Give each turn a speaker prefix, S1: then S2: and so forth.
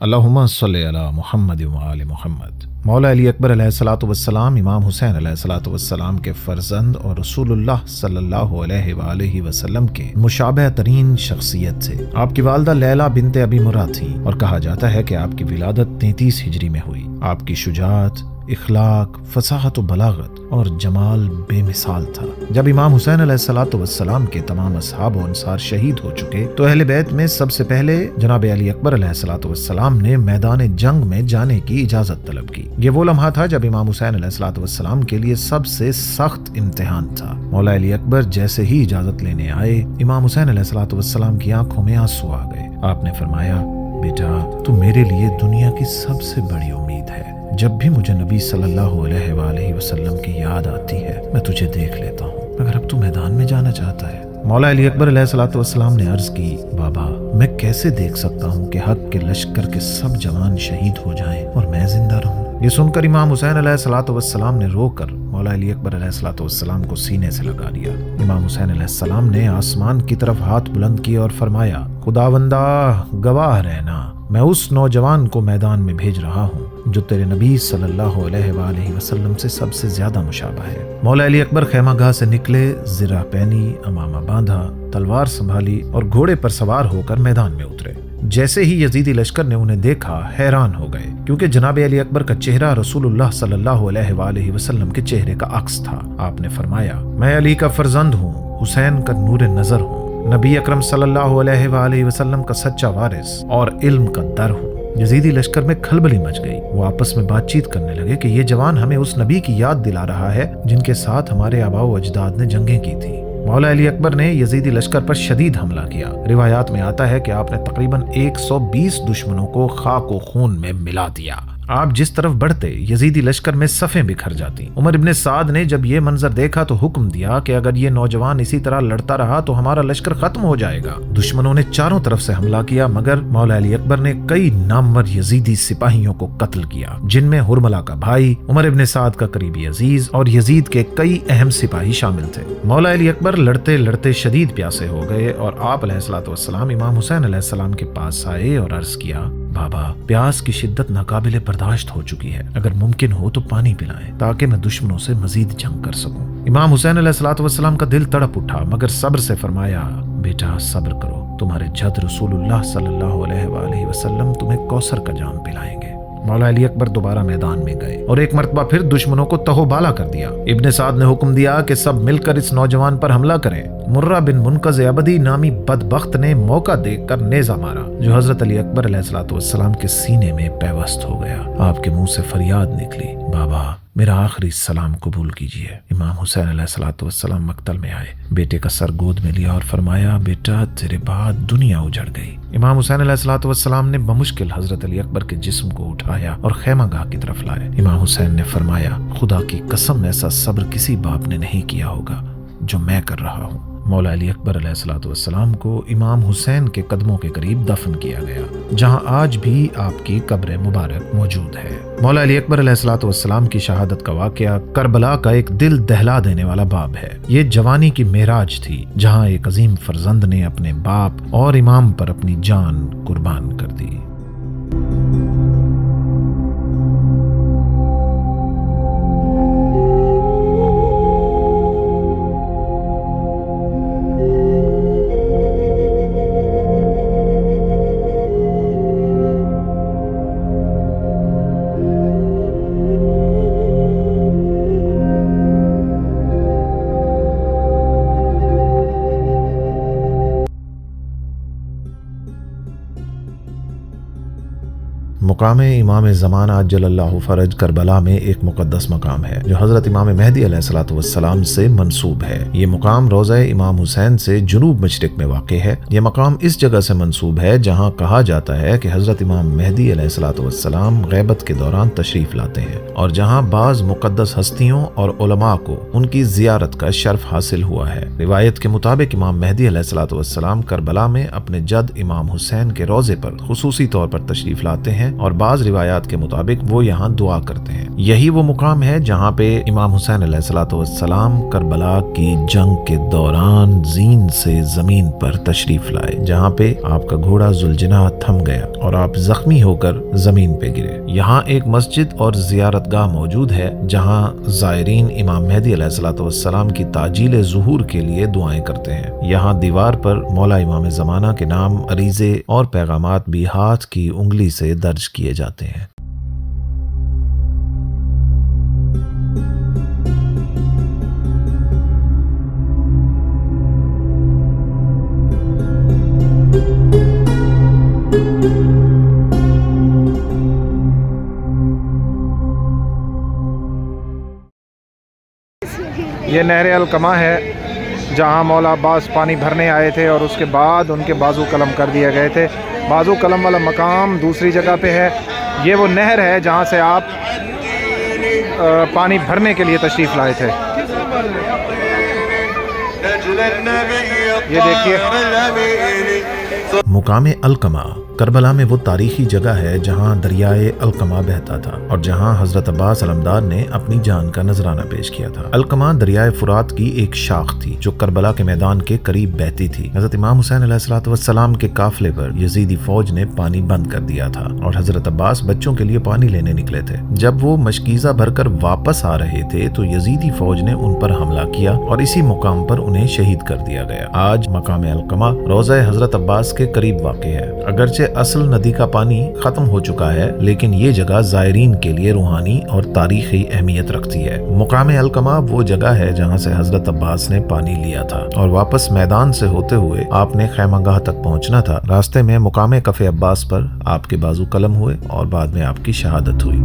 S1: अल्लाहुम्मा सल्लि अला मुहम्मद व आले मुहम्मद। मौला अली अकबर अलैहिस्सलातु वस्सलाम इमाम हुसैन अलैहिस्सलातु वस्सलाम के फर्जंद और रसूलुल्लाह सल्लल्लाहु अलैहि वसल्लम के मुशाबह तरीन शख्सियत थे। आपकी वालदा लैला बिनते अबी मुरा थी और कहा जाता है कि आपकी विलादत 33 हिजरी में हुई। आपकी शुजाअत, इखलाक, फसाहत व बलागत और जमाल बेमिसाल था। जब इमाम हुसैन अलैहिस्सलातु वस्सलाम के तमाम असहाब व अंसार शहीद हो चुके तो अहले बैत में सबसे पहले जनाब अली अकबर अलैहिस्सलातु वस्सलाम ने मैदान जंग में जाने की इजाजत तलब की। ये वो लम्हा था जब इमाम हुसैन अलैहिस्सलातु वस्सलाम के लिए सबसे सख्त इम्तिहान था। मौला अली अकबर जैसे ही इजाजत लेने आए, इमाम हुसैन अलैहिस्सलातु वस्सलाम की आंखों में आंसू आ गए। आपने फरमाया, बेटा तू मेरे लिए दुनिया की सबसे बड़ी उम्मीद है। जब भी मुझे नबी सल्लल्लाहु अलैहि वसल्लम की याद आती है मैं तुझे देख लेता हूँ, मगर अब तू मैदान में जाना चाहता है। मौला अली अकबर अलैहिस्सलातु वस्सलाम ने अर्ज की, बाबा मैं कैसे देख सकता हूँ कि हक के लश्कर के सब जवान शहीद हो जाएं और मैं जिंदा रहूँ। ये सुनकर इमाम हुसैन अलैहिस्सलातु वस्सलाम ने रोकर मौला अली अकबर अलैहिस्सलातु वस्सलाम को सीने से लगा लिया। इमाम हुसैन अलैहिस्सलाम ने आसमान की तरफ हाथ बुलंद किए और फरमाया, खुदावंदा गवाह रहना, मैं उस नौजवान को मैदान में भेज रहा हूँ जो तेरे नबी सल्लल्लाहु अलैहि वसल्लम से सबसे ज्यादा मुशाबह है। मौला अली अकबर खैमागाह से निकले, जिरा पहनी, अमामा बांधा, तलवार संभाली और घोड़े पर सवार होकर मैदान में उतरे। जैसे ही यजीदी लश्कर ने उन्हें देखा हैरान हो गए, क्योंकि जनाब अली अकबर का चेहरा रसूलुल्लाह सल्लल्लाहु अलैहि वसल्लम के चेहरे का अक्स था। आपने फरमाया, मैं अली का फर्जंद हूँ, हुसैन का नूर नजर हूँ, नबी अकरम सल्लल्लाहु अलैहि वसल्लम का सच्चा वारिस और इल्म का दर हूँ। यजीदी लश्कर में खलबली मच गई। वो आपस में बातचीत करने लगे कि ये जवान हमें उस नबी की याद दिला रहा है जिनके साथ हमारे आबाओ अजदाद ने जंगें की थी। मौला अली अकबर ने यजीदी लश्कर पर शदीद हमला किया। रिवायात में आता है कि आपने तकरीबन 120 दुश्मनों को खाक व खून में मिला दिया। आप जिस तरफ बढ़ते यजीदी लश्कर में सफ़ें बिखर जाती। उमर इब्ने साद ने जब ये मंजर देखा तो हुक्म दिया कि अगर ये नौजवान इसी तरह लड़ता रहा तो हमारा लश्कर खत्म हो जाएगा। दुश्मनों ने चारों तरफ से हमला किया, मगर मौला अली अकबर ने कई नामवर यजीदी सिपाहियों को कत्ल किया, जिनमें हुरमला का भाई, उमर इब्ने साद का करीबी अजीज और यजीद के कई अहम सिपाही शामिल थे। मौला अली अकबर लड़ते लड़ते शदीद प्यासे हो गए और आप अलैहिस्सलातु वस्सलाम इमाम हुसैन अलैहिस्सलाम के पास आए और अर्ज किया, बाबा प्यास की शिद्दत नाकाबिले बर्दाश्त हो चुकी है, अगर मुमकिन हो तो पानी पिलाएं ताकि मैं दुश्मनों से मजीद जंग कर सकूं। इमाम हुसैन अलैहिस्सलातु वस्सलाम का दिल तड़प उठा, मगर सब्र से फरमाया, बेटा सब्र करो, तुम्हारे जद रसूलुल्लाह सल्लल्लाहु अलैहि वसल्लम तुम्हें कौसर का जाम पिलाएंगे। मौला अली अकबर दोबारा मैदान में गए और एक मर्तबा फिर दुश्मनों को तहोबाला कर दिया। इब्ने साद ने हुक्म दिया कि सब मिलकर इस नौजवान पर हमला करें। मुर्रा बिन मुनकज़ अबदी नामी बदबख्त ने मौका देखकर नेजा मारा, जो हजरत अली अकबर अलैहिस्सलातु वस्सलाम के सीने में पैवस्त हो गया। आपके मुंह से फरियाद निकली, बाबा मेरा आखिरी सलाम कबूल कीजिए। इमाम हुसैन अलैहिस्सलातु वस्सलाम मक्तल में आए, बेटे का सर गोद में लिया और फरमाया, बेटा तेरे बाद दुनिया उजड़ गई। इमाम हुसैन अलैहिस्सलातु वस्सलाम ने बमुश्किल हजरत अली अकबर के जिस्म को उठाया और खैमागाह की तरफ लाए। इमाम हुसैन ने फरमाया, खुदा की कसम ऐसा सब्र किसी बाप ने नहीं किया होगा जो मैं कर रहा हूँ। मौला अली अकबर अलैहिस्सलातु वस्सलाम को इमाम हुसैन के कदमों के करीब दफन किया गया, जहां आज भी आपकी कब्र मुबारक मौजूद है। मौला अली अकबर अलैहिस्सलातु वस्सलाम की शहादत का वाकया करबला का एक दिल दहला देने वाला बाब है। ये जवानी की मेराज थी, जहां एक अजीम फर्जंद ने अपने बाप और इमाम पर अपनी जान कुर्बान कर दी। मुकाम इमाम ज़माना अज्जलल्लाहु फरज करबला में एक मुक़द्दस मकाम है जो हज़रत इमाम मेहदी अलैहिस्सलातु वस्सलाम से मंसूब है। ये मुकाम रोज़ा इमाम हुसैन से जुनूब मशरिक में वाक़ है। ये मकाम इस जगह से मंसूब है जहाँ कहा जाता है कि हज़रत इमाम मेहदी अलैहिस्सलातु वस्सलाम ग़ैबत के दौरान तशरीफ़ लाते हैं और जहाँ बाज़ मुक़द्दस हस्तियों और उलमा को उनकी ज़ियारत का शर्फ हासिल हुआ है। रिवायत के मुताबिक इमाम मेहदी अलैहिस्सलातु वस्सलाम करबला में अपने जद इमाम हुसैन के रोज़े पर खुसूसी तौर पर तशरीफ़ लाते हैं اور بعض روایات کے مطابق وہ یہاں دعا کرتے ہیں۔ یہی وہ مقام ہے جہاں پہ امام حسین علیہ الصلوۃ والسلام کربلا کی جنگ کے دوران زین سے زمین پر تشریف لائے، جہاں پہ آپ کا گھوڑا ذوالجناح تھم گیا اور آپ زخمی ہو کر زمین پہ گرے۔ یہاں ایک مسجد اور زیارت گاہ موجود ہے جہاں زائرین امام مہدی علیہ الصلوۃ والسلام کی تعجیل ظہور کے لیے دعائیں کرتے ہیں۔ یہاں دیوار پر مولا امام زمانہ کے نام، عریضے اور پیغامات بھی ہاتھ کی انگلی سے درج کیے جاتے ہیں۔
S2: یہ نہر القمہ ہے جہاں مولا عباس پانی بھرنے آئے تھے اور اس کے بعد ان کے بازو قلم کر دیے گئے تھے۔ بازو قلم والا مقام دوسری جگہ پہ ہے۔ یہ وہ نہر ہے جہاں سے آپ پانی بھرنے کے لیے تشریف لائے تھے۔ یہ دیکھیے
S1: مقام القمہ کربلا میں وہ تاریخی جگہ ہے جہاں دریائے القمہ بہتا تھا اور جہاں حضرت عباس علمدار نے اپنی جان کا نذرانہ پیش کیا تھا۔ القمہ دریائے فرات کی ایک شاخ تھی جو کربلا کے میدان کے قریب بہتی تھی۔ حضرت امام حسین علیہ الصلوۃ والسلام کے قافلے پر یزیدی فوج نے پانی بند کر دیا تھا اور حضرت عباس بچوں کے لیے پانی لینے نکلے تھے۔ جب وہ مشکیزہ بھر کر واپس آ رہے تھے تو یزیدی فوج نے ان پر حملہ کیا اور اسی مقام پر انہیں شہید کر دیا گیا۔ آج مقام القمہ روضہ حضرت عباس کے قریب واقع ہے۔ اگرچہ اصل ندی کا پانی ختم ہو چکا ہے لیکن یہ جگہ زائرین کے لیے روحانی اور تاریخی اہمیت رکھتی ہے۔ مقام القمہ وہ جگہ ہے جہاں سے حضرت عباس نے پانی لیا تھا اور واپس میدان سے ہوتے ہوئے آپ نے خیمہ گاہ تک پہنچنا تھا۔ راستے میں مقام کف عباس پر آپ کے بازو قلم ہوئے اور بعد میں آپ کی شہادت ہوئی۔